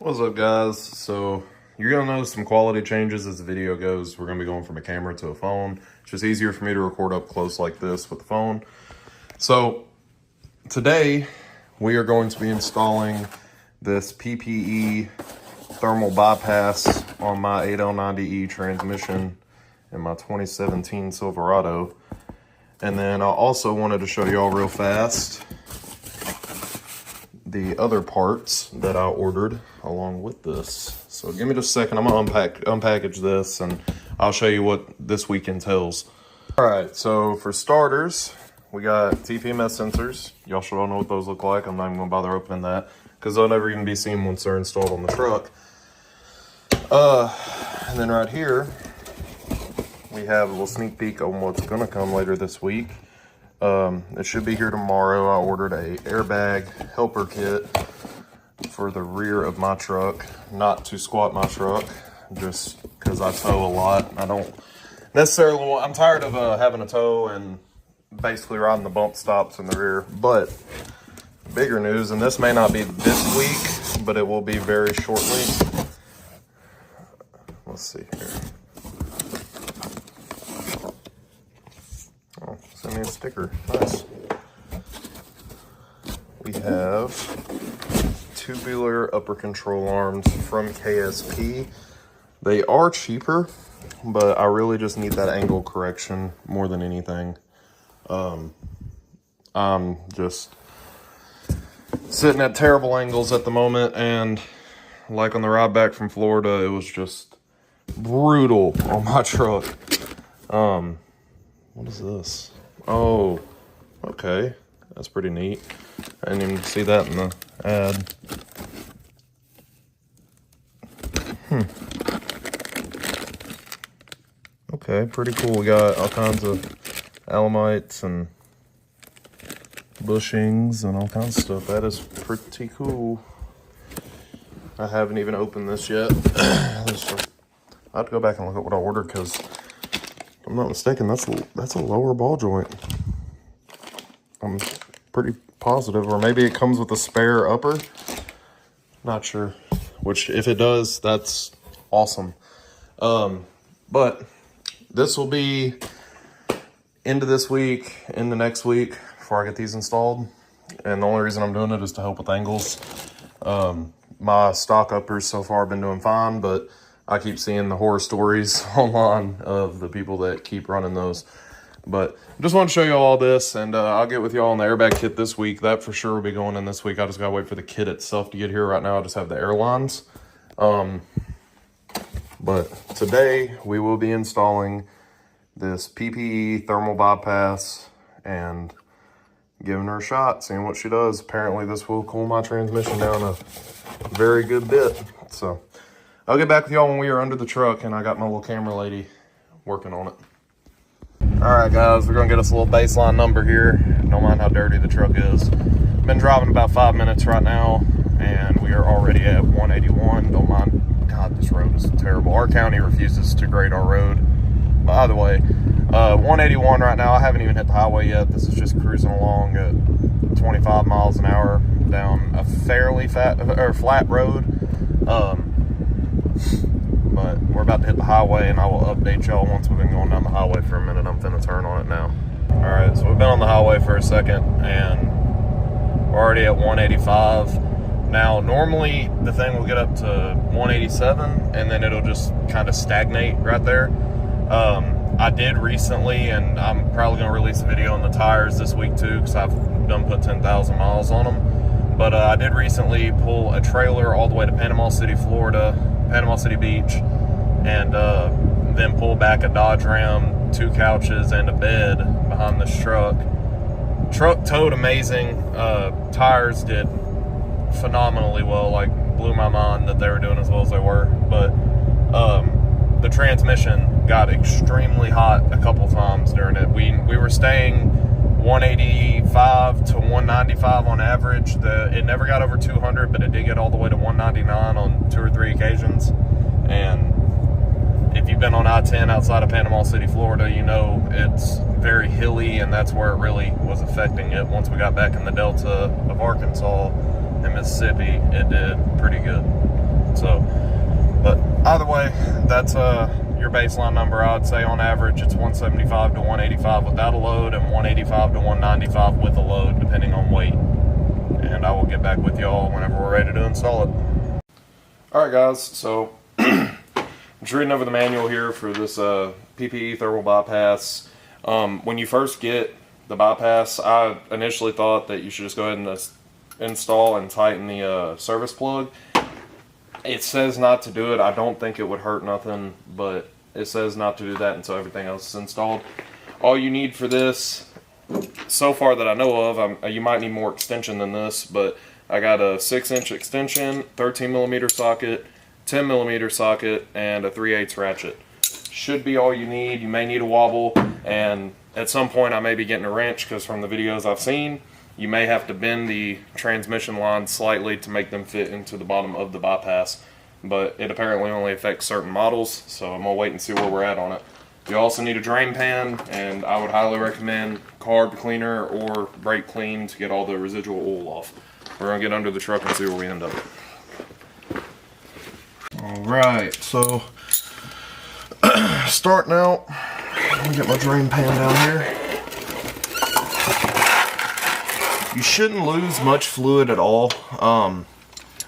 What's up, guys? So you're gonna notice some quality changes as the video goes. We're gonna be going from a camera to a phone. It's just easier for me to record up close like this with the phone. So today we are going to be installing this PPE Thermal Bypass on my 8L90E transmission in my 2017 Silverado. And then I also wanted to show y'all real fast the other parts that I ordered along with this. So give me just a second. I'm gonna unpackage this and I'll show you what this week entails. All right, so for starters, we got TPMS sensors. Y'all should all know what those look like. I'm not even gonna bother opening that because they'll never even be seen once they're installed on the truck. And then right here, we have a little sneak peek on what's gonna come later this week. It should be here tomorrow. I ordered a airbag helper kit for the rear of my truck, not to squat my truck, just because I tow a lot. I don't necessarily want, I'm tired of having a tow and basically riding the bump stops in the rear. But bigger news, and this may not be this week, but it will be very shortly. Let's see here. Oh, send me a sticker. Nice. We have tubular upper control arms from KSP. They are cheaper, but I really just need that angle correction more than anything. I'm just sitting at terrible angles at the moment, and like on the ride back from Florida, it was just brutal on my truck. What is this? Oh, okay. That's pretty neat. I didn't even see that in the ad. Okay, pretty cool. We got all kinds of alamites and bushings and all kinds of stuff. That is pretty cool. I haven't even opened this yet. I have to go back and look at what I ordered because if I'm not mistaken, that's a lower ball joint. I'm pretty positive, or maybe it comes with a spare upper. Not sure. Which, if it does, that's awesome. But this will be into this week, into next week before I get these installed. And the only reason I'm doing it is to help with angles. My stock uppers so far have been doing fine, but I keep seeing the horror stories online of the people that keep running those. But I just want to show you all this, and I'll get with y'all on the airbag kit this week. That for sure will be going in this week. I just gotta wait for the kit itself to get here. Right now I just have the airlines. But today we will be installing this PPE Thermal Bypass and giving her a shot, seeing what she does. Apparently this will cool my transmission down a very good bit. So I'll get back with y'all when we are under the truck and I got my little camera lady working on it. All right, guys, we're gonna get us a little baseline number here. Don't mind how dirty the truck is. Been driving about 5 minutes right now, and we are already at 181. Don't mind, God, this road is terrible. Our county refuses to grade our road. By the way, 181 right now. I haven't even hit the highway yet. This is just cruising along at 25 miles an hour down a fairly flat road. But we're about to hit the highway, and I will update y'all once we've been going down the highway for a minute. I'm finna turn on it now. All right, so we've been on the highway for a second, and we're already at 185. Now, normally the thing will get up to 187, and then it'll just kind of stagnate right there. I did recently, and I'm probably gonna release a video on the tires this week too, because I've done put 10,000 miles on them. But I did recently pull a trailer all the way to Panama City, Florida, Panama City Beach, and then pull back a Dodge Ram, 2 couches, and a bed behind this truck. Truck towed amazing. Tires did phenomenally well, like blew my mind that they were doing as well as they were. But the transmission got extremely hot a couple times during it. We were staying 185 to 195 on average. It never got over 200, but it did get all the way to 199 on 2 or 3 occasions. And if you've been on I-10 outside of Panama City, Florida, you know it's very hilly, and that's where it really was affecting it. Once we got back in the Delta of Arkansas and Mississippi, it did pretty good. that's your baseline number. I'd say on average it's 175 to 185 without a load and 185 to 195 with a load, depending on weight. And I will get back with y'all whenever we're ready to install it. Alright guys, so I'm just reading over the manual here for this PPE Thermal Bypass. When you first get the bypass, I initially thought that you should just go ahead and install and tighten the service plug. It says not to do it. I don't think it would hurt nothing, but it says not to do that until everything else is installed. All you need for this, so far that I know of, you might need more extension than this, but I got a 6-inch extension, 13mm socket, 10mm socket, and a 3/8 ratchet. Should be all you need. You may need a wobble, and at some point I may be getting a wrench, because from the videos I've seen, you may have to bend the transmission lines slightly to make them fit into the bottom of the bypass, but it apparently only affects certain models, so I'm going to wait and see where we're at on it. You also need a drain pan, and I would highly recommend carb cleaner or brake clean to get all the residual oil off. We're going to get under the truck and see where we end up. Alright, so starting out, let me get my drain pan down here. You shouldn't lose much fluid at all.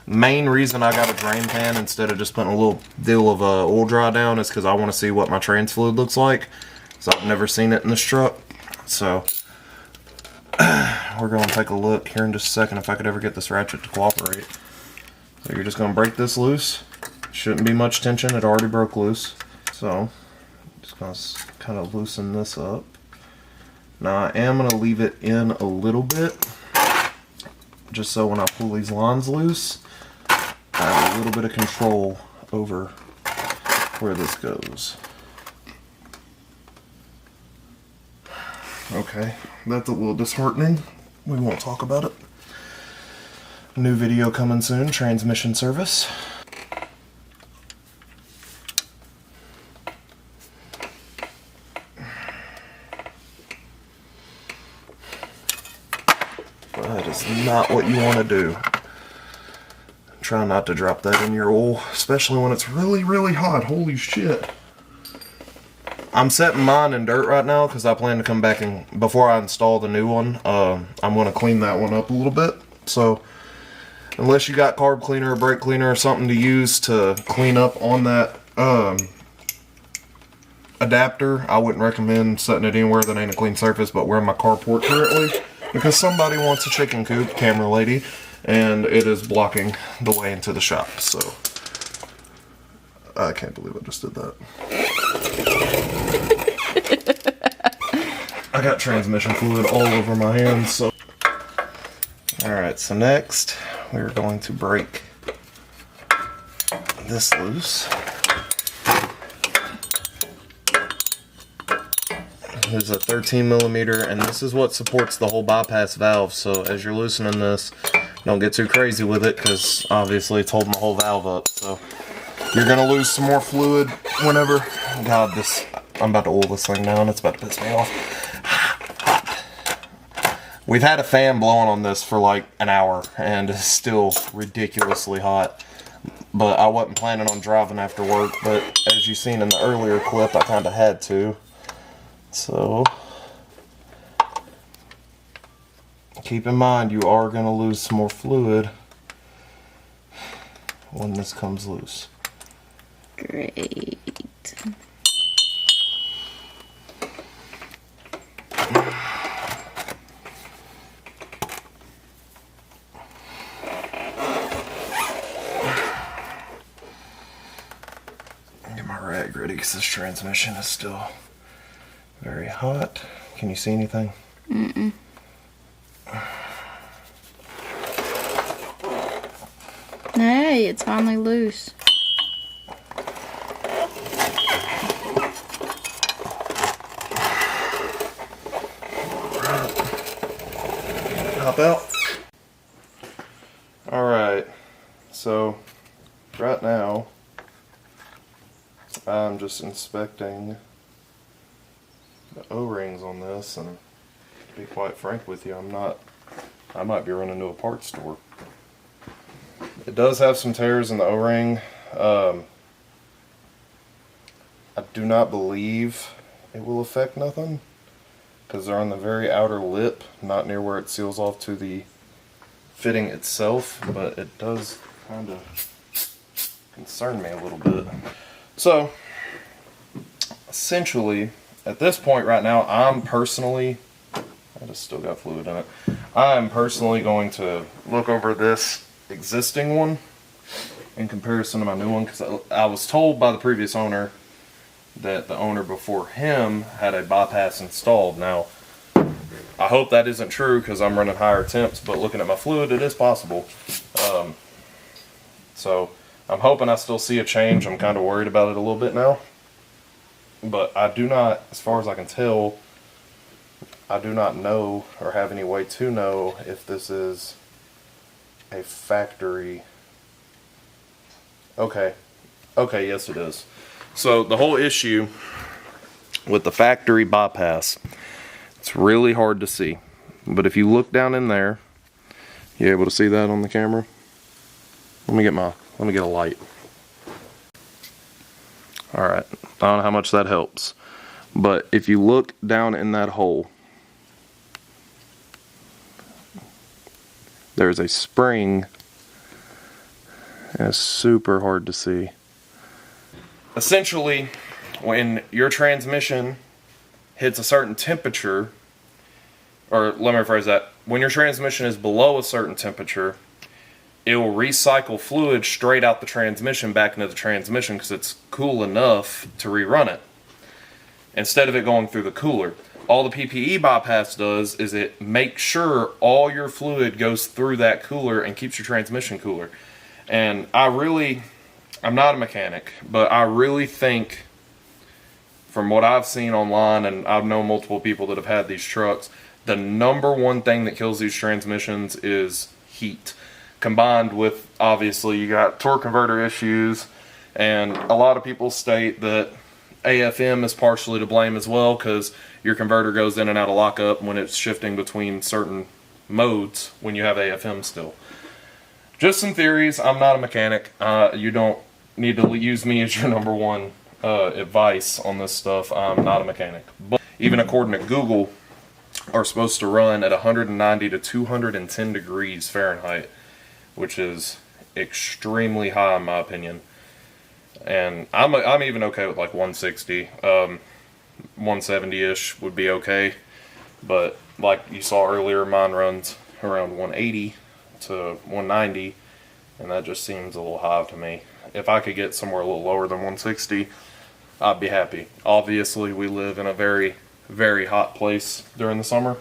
Main reason I got a drain pan instead of just putting a little deal of oil dry down is because I want to see what my trans fluid looks like. So I've never seen it in this truck. So we're going to take a look here in just a second if I could ever get this ratchet to cooperate. So you're just going to break this loose. Shouldn't be much tension. It already broke loose. So just going to kind of loosen this up. Now I am going to leave it in a little bit, just so when I pull these lines loose, I have a little bit of control over where this goes. Okay, that's a little disheartening. We won't talk about it. New video coming soon, transmission service. That is not what you want to do. Try not to drop that in your oil, especially when it's really, really hot. Holy shit. I'm setting mine in dirt right now because I plan to come back and, before I install the new one, I'm going to clean that one up a little bit. So, unless you got carb cleaner or brake cleaner or something to use to clean up on that adapter, I wouldn't recommend setting it anywhere that ain't a clean surface, but we're in my carport currently. Because somebody wants a chicken coop, camera lady, and it is blocking the way into the shop, so I can't believe I just did that. I got transmission fluid all over my hands, so. Alright, so next we're going to break this loose. There's a 13mm, and this is what supports the whole bypass valve, so as you're loosening this, don't get too crazy with it, because obviously it's holding the whole valve up, so you're going to lose some more fluid whenever. God, I'm about to oil this thing down, it's about to piss me off. We've had a fan blowing on this for like an hour, and it's still ridiculously hot. But I wasn't planning on driving after work, but as you've seen in the earlier clip, I kind of had to. So, keep in mind you are going to lose some more fluid when this comes loose. Great. Get my rag ready because this transmission is still very hot. Can you see anything? Mm-mm. Hey, it's finally loose. Hop out. Alright, so right now I'm just inspecting the O-rings on this, and to be quite frank with you, I might be running to a parts store. It does have some tears in the O-ring. I do not believe it will affect nothing, because they're on the very outer lip, not near where it seals off to the fitting itself, but it does kind of concern me a little bit. So, essentially, at this point right now, I just still got fluid in it. I'm personally going to look over this existing one in comparison to my new one, because I was told by the previous owner that the owner before him had a bypass installed. Now, I hope that isn't true, because I'm running higher temps, but looking at my fluid, it is possible. So I'm hoping I still see a change. I'm kind of worried about it a little bit now, but I do not, as far as I can tell, I do not know or have any way to know if this is a factory. Okay, yes it is. So the whole issue with the factory bypass, it's really hard to see, but if you look down in there, you able to see that on the camera? Let me get a light. All right, I don't know how much that helps, but if you look down in that hole, there's a spring, and it's super hard to see. Essentially, when your transmission hits a certain temperature, or let me rephrase that, when your transmission is below a certain temperature, it will recycle fluid straight out the transmission back into the transmission, because it's cool enough to rerun it, instead of it going through the cooler. All the PPE bypass does is it makes sure all your fluid goes through that cooler and keeps your transmission cooler. And I'm not a mechanic, but I really think, from what I've seen online, and I've known multiple people that have had these trucks, the number one thing that kills these transmissions is heat. Combined with, obviously, you got torque converter issues, and a lot of people state that AFM is partially to blame as well, because your converter goes in and out of lockup when it's shifting between certain modes when you have AFM still. Just some theories. I'm not a mechanic. You don't need to use me as your number one advice on this stuff. I'm not a mechanic. But even according to Google, are supposed to run at 190 to 210 degrees Fahrenheit, which is extremely high in my opinion. And I'm even okay with like 160, 170-ish would be okay. But like you saw earlier, mine runs around 180 to 190, and that just seems a little high to me. If I could get somewhere a little lower than 160, I'd be happy. Obviously, we live in a very, very hot place during the summer,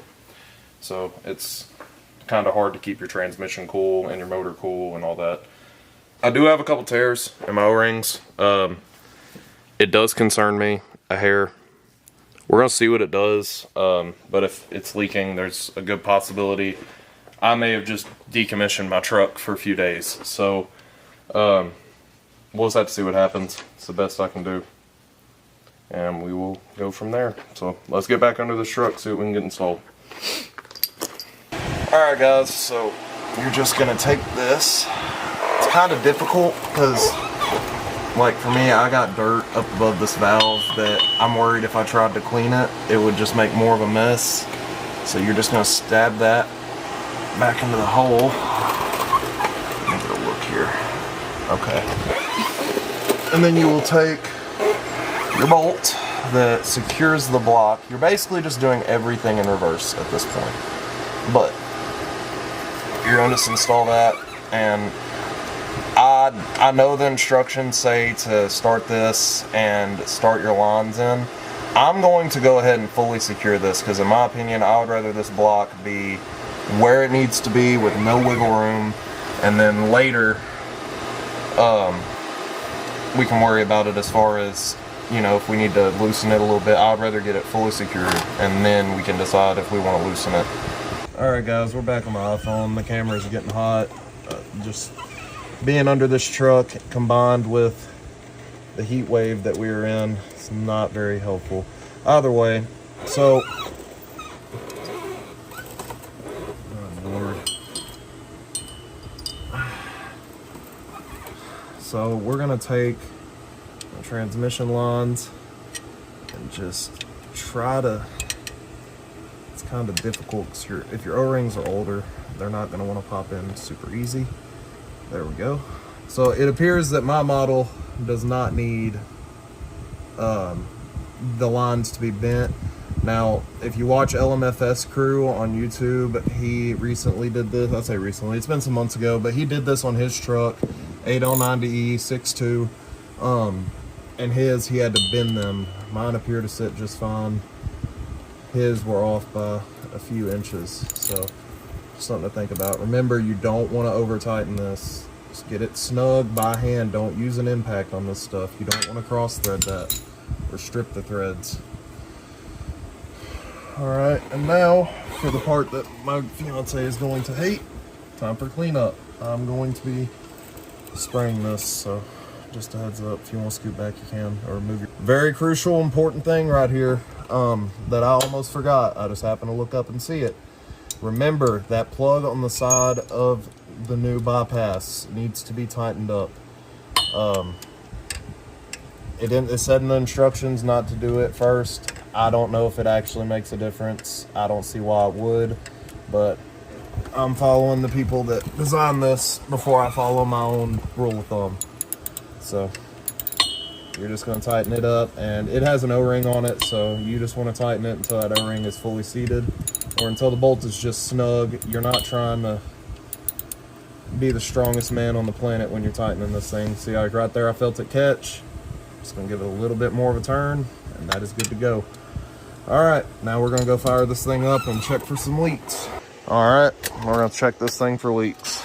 so it's kind of hard to keep your transmission cool and your motor cool and all that. I do have a couple tears in my O-rings. It does concern me, a hair. We're going to see what it does, but if it's leaking, there's a good possibility I may have just decommissioned my truck for a few days. So we'll just have to see what happens. It's the best I can do, and we will go from there. So let's get back under this truck, see what we can get installed. Alright guys, so you're just going to take this. It's kind of difficult because, like, for me, I got dirt up above this valve that I'm worried if I tried to clean it, it would just make more of a mess. So you're just going to stab that back into the hole. Let me get a look here. Okay. And then you will take your bolt that secures the block. You're basically just doing everything in reverse at this point. But you're going to just install that, and I know the instructions say to start this and start your lines in. I'm going to go ahead and fully secure this, because in my opinion, I would rather this block be where it needs to be with no wiggle room, and then later we can worry about it as far as, you know, if we need to loosen it a little bit. I'd rather get it fully secured, and then we can decide if we want to loosen it. Alright guys, we're back on my iPhone. The camera's getting hot. Just being under this truck combined with the heat wave that we were in, it's not very helpful. Either way, so oh Lord. So we're gonna take the transmission lines just try to, it's kind of difficult because if your O-rings are older, they're not going to want to pop in super easy. There we go. So it appears that my model does not need the lines to be bent. Now, if you watch LMFS Crew on YouTube, he recently did this. I say recently, it's been some months ago, but he did this on his truck, 8L90E 6.2. And he had to bend them. Mine appear to sit just fine. His were off by a few inches, so something to think about. Remember, you don't want to over tighten this. Just get it snug by hand. Don't use an impact on this stuff. You don't want to cross thread that or strip the threads. Alright, and now for the part that my fiance is going to hate, time for cleanup. I'm going to be spraying this, so just a heads up, if you want to scoot back you can, or move your... Very crucial, important thing right here that I almost forgot. I just happened to look up and see it. Remember, that plug on the side of the new bypass needs to be tightened up. It said in the instructions not to do it first. I don't know if it actually makes a difference. I don't see why it would, but I'm following the people that designed this before I follow my own rule of thumb. So you're just going to tighten it up, and it has an O-ring on it, so you just want to tighten it until that O-ring is fully seated, or until the bolt is just snug. You're not trying to be the strongest man on the planet when you're tightening this thing. See, like right there, I felt it catch. Just going to give it a little bit more of a turn, and that is good to go. Alright, now we're going to go fire this thing up and check for some leaks. Alright, we're going to check this thing for leaks.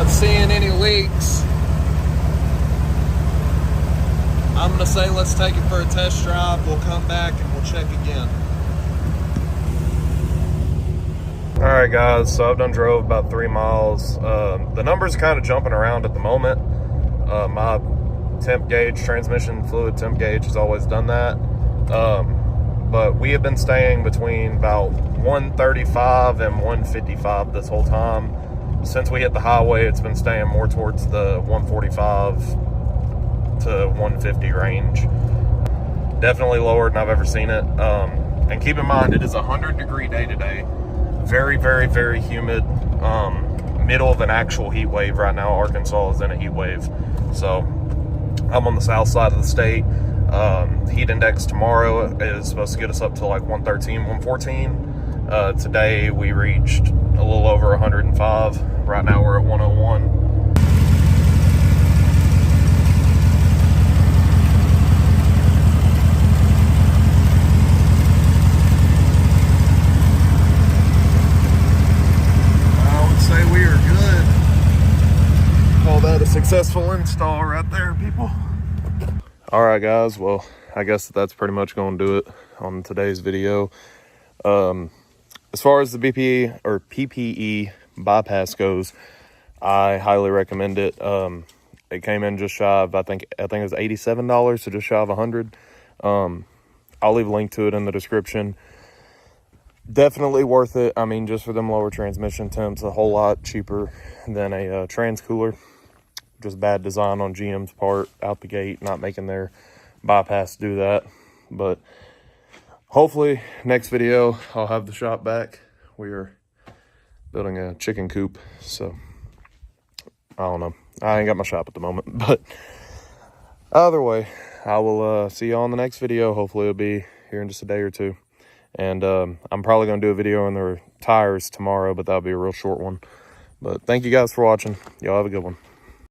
Seeing any leaks. I'm gonna say let's take it for a test drive. We'll come back and we'll check again. All right guys, so I've done drove about 3 miles. The numbers are kind of jumping around at the moment. My temp gauge, transmission fluid temp gauge has always done that. But we have been staying between about 135 and 155 this whole time. Since we hit the highway, it's been staying more towards the 145 to 150 range. Definitely lower than I've ever seen it. And keep in mind, it is a 100-degree day today. Very, very, very humid. Middle of an actual heat wave right now. Arkansas is in a heat wave. So I'm on the south side of the state. Heat index tomorrow is supposed to get us up to like 113, 114. Today we reached a little over 105. Right now we're at 101. I would say we are good. Call that a successful install right there, people. All right, guys. Well, I guess that's pretty much going to do it on today's video. As far as the BPE or PPE bypass goes, I highly recommend it. It came in just shy of, I think it was $87, so just shy of 100. I'll leave a link to it in the description. Definitely worth it. I mean, just for them lower transmission temps, a whole lot cheaper than a trans cooler. Just bad design on GM's part out the gate, not making their bypass do that. But hopefully next video I'll have the shop back. We are building a chicken coop, so I don't know. I ain't got my shop at the moment, but either way, I will see you on the next video. Hopefully it'll be here in just a day or two. And I'm probably going to do a video on the tires tomorrow, but that'll be a real short one. But thank you guys for watching. Y'all have a good one.